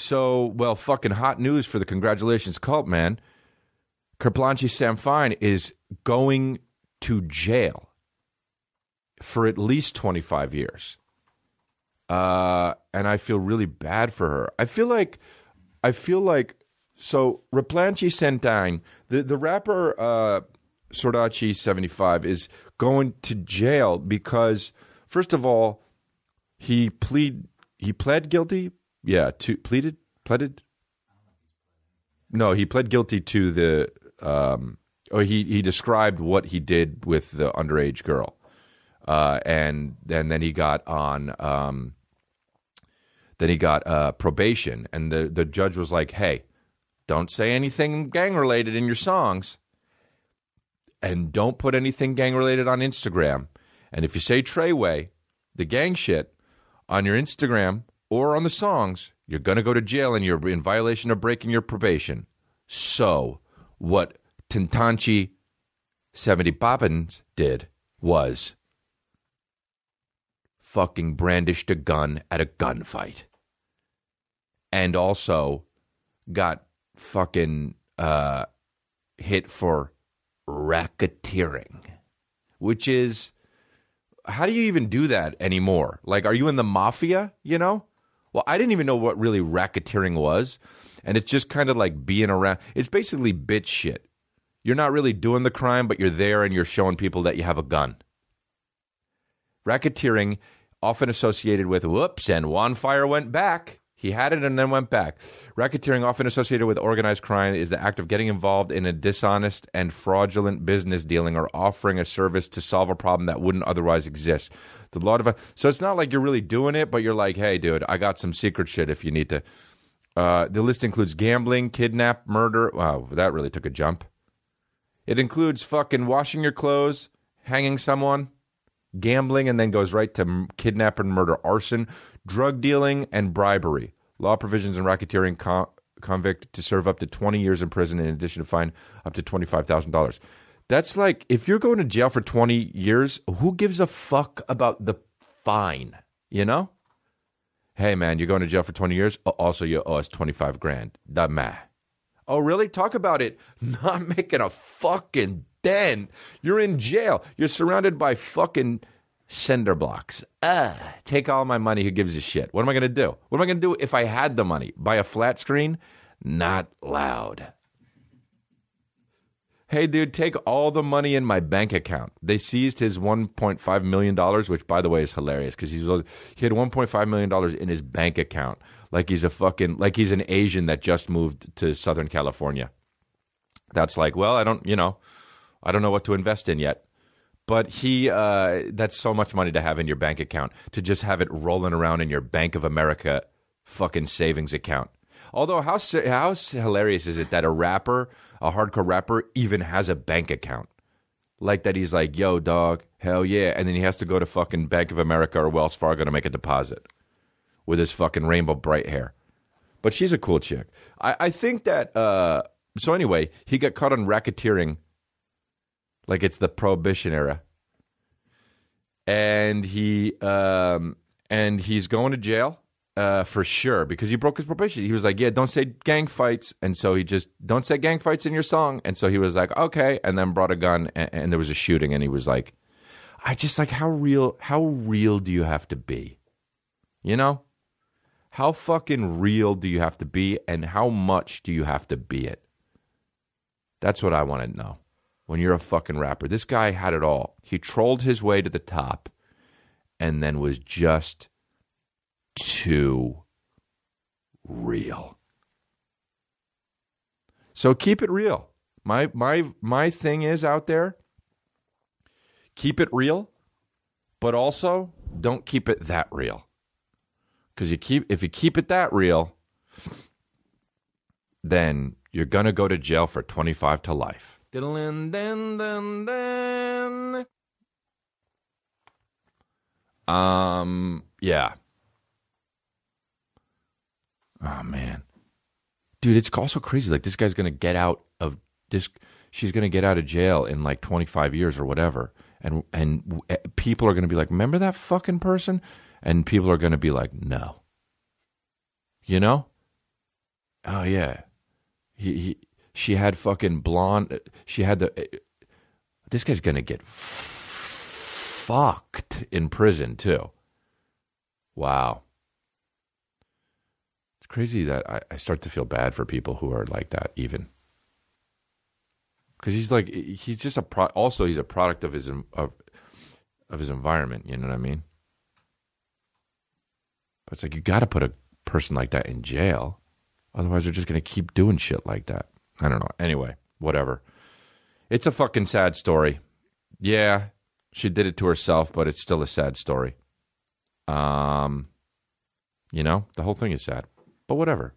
Well, fucking hot news for the Congratulations Cult, man. Kerplanchi Samfine is going to jail for at least 25 years. And I feel really bad for her. I feel like so Replanchi Sentine, the rapper Sordachi 75 is going to jail because, first of all, he pled guilty. Yeah, pleaded. No, he pled guilty to the. He described what he did with the underage girl, and then he got on. Then he got probation, and the judge was like, "Hey, don't say anything gang related in your songs, and don't put anything gang related on Instagram. And if you say Treyway, the gang shit, on your Instagram or on the songs, you're going to go to jail and you're in violation of breaking your probation." So what Tintanchi 70 Poppins did was fucking brandished a gun at a gunfight. And also got fucking hit for racketeering. Which is, how do you even do that anymore? Like, are you in the mafia, you know? Well, I didn't even know what really racketeering was. And it's just kind of like being around. It's basically bitch shit. You're not really doing the crime, but you're there and you're showing people that you have a gun. Racketeering, often associated with, whoops, and Juan Fire went back. He had it and then went back. Racketeering, often associated with organized crime, is the act of getting involved in a dishonest and fraudulent business dealing or offering a service to solve a problem that wouldn't otherwise exist. So it's not like you're really doing it, but you're like, hey, dude, I got some secret shit if you need to. The list includes gambling, kidnap, murder. Wow, that really took a jump. It includes fucking washing your clothes, hanging someone, gambling, and then goes right to kidnap and murder, arson, drug dealing, and bribery. Law provisions in racketeering convict to serve up to 20 years in prison in addition to fine up to $25,000. That's like, if you're going to jail for 20 years, who gives a fuck about the fine, you know? Hey, man, you're going to jail for 20 years? Also, you owe us 25 grand. Da meh. Oh, really? Talk about it not making a fucking dent. You're in jail. You're surrounded by fucking cinder blocks. Take all my money. Who gives a shit? What am I going to do? What am I going to do if I had the money? Buy a flat screen? Not loud. Hey, dude, take all the money in my bank account. They seized his $1.5 million, which, by the way, is hilarious because he had $1.5 million in his bank account. Like he's he's an Asian that just moved to Southern California. That's like, well, I don't know what to invest in yet. But that's so much money to have in your bank account, to just have it rolling around in your Bank of America fucking savings account. Although, how hilarious is it that a hardcore rapper, even has a bank account? Like that he's like, yo, dog, hell yeah. And then he has to go to fucking Bank of America or Wells Fargo to make a deposit with his fucking rainbow bright hair. But she's a cool chick. I think that, so anyway, he got caught on racketeering, like it's the Prohibition era. And he's going to jail. For sure, because he broke his probation. He was like, yeah, don't say gang fights. And so he just, don't say gang fights in your song. And so he was like, okay. And then brought a gun and there was a shooting. And he was like, I just like, how real do you have to be? You know? How fucking real do you have to be? And how much do you have to be it? That's what I want to know. When you're a fucking rapper. This guy had it all. He trolled his way to the top and then was just too real. So keep it real. My thing is out there, keep it real, but also don't keep it that real. Because if you keep it that real, then you're gonna go to jail for 25 to life. Yeah. Oh, man. Dude, it's also crazy. Like, this guy's going to get out of this. She's going to get out of jail in like 25 years or whatever. And people are going to be like, remember that fucking person? And people are going to be like, no. You know? Oh yeah. She had fucking blonde. She had the. This guy's gonna get fucked in prison too. Wow. It's crazy that I start to feel bad for people who are like that, even. Because he's just also he's a product of his environment. You know what I mean? But it's like you got to put a person like that in jail, otherwise they're just gonna keep doing shit like that. I don't know. Anyway, whatever. It's a fucking sad story. Yeah, she did it to herself, but it's still a sad story. The whole thing is sad, but whatever.